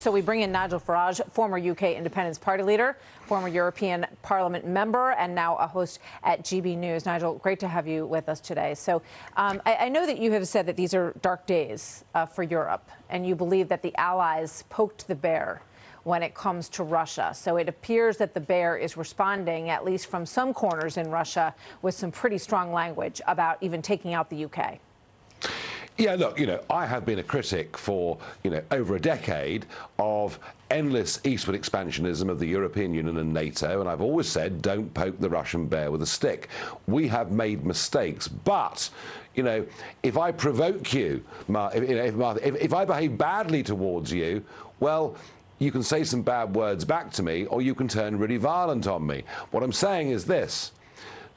So we bring in Nigel Farage, former UK Independence Party leader, former European Parliament member, and now a host at GB News. Nigel, great to have you with us today. So I know that you have said that these are dark days for Europe, and you believe that the Allies poked the bear when it comes to Russia. So it appears that the bear is responding, at least from some corners in Russia, with some pretty strong language about even taking out the UK. Yeah, look, I have been a critic for, over a decade of endless eastward expansionism of the European Union and NATO, and I've always said, don't poke the Russian bear with a stick. We have made mistakes, but, if I provoke you, if I behave badly towards you, well, you can say some bad words back to me, or you can turn really violent on me. What I'm saying is this: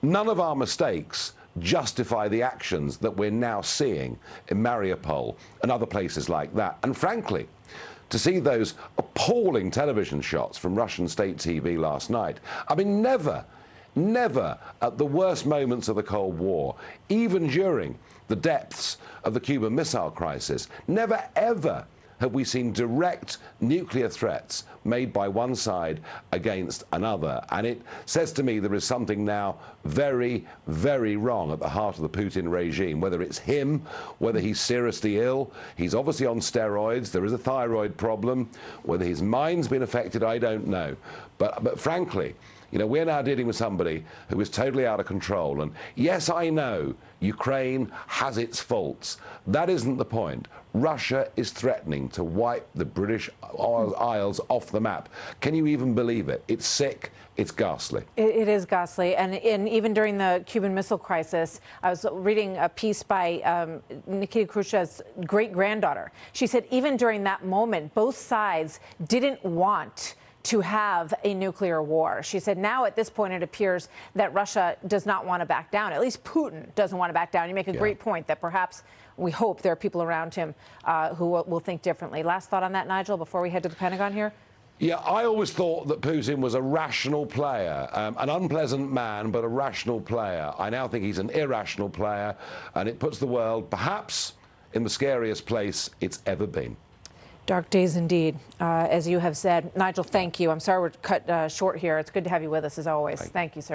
none of our mistakes justify the actions that we're now seeing in Mariupol and other places like that. And frankly, to see those appalling television shots from Russian state TV last night, I mean, never at the worst moments of the Cold War, even during the depths of the Cuban Missile Crisis, never ever have we seen direct nuclear threats made by one side against another. And it says to me there is something now very, very wrong at the heart of the Putin regime, whether it's him, whether he's seriously ill, he's obviously on steroids, there is a thyroid problem, whether his mind's been affected, I don't know. But frankly, we're now dealing with somebody who is totally out of control. And yes, I know Ukraine has its faults. That isn't the point. Russia is threatening to wipe the British Isles off the map. Can you even believe it? It's sick. It's ghastly. It is ghastly. And even during the Cuban Missile Crisis, I was reading a piece by Nikita Khrushchev's great-granddaughter. She said even during that moment, both sides didn't want to have a nuclear war. She said now at this point it appears that Russia does not want to back down. At least Putin doesn't want to back down. You make a great point that perhaps we hope there are people around him who will think differently. Last thought on that, Nigel, before we head to the Pentagon here? Yeah, I always thought that Putin was a rational player, an unpleasant man, but a rational player. I now think he's an irrational player, and it puts the world perhaps in the scariest place it's ever been. Dark days indeed, as you have said. Nigel, thank you. I'm sorry we're cut short here. It's good to have you with us as always. Thank you, sir.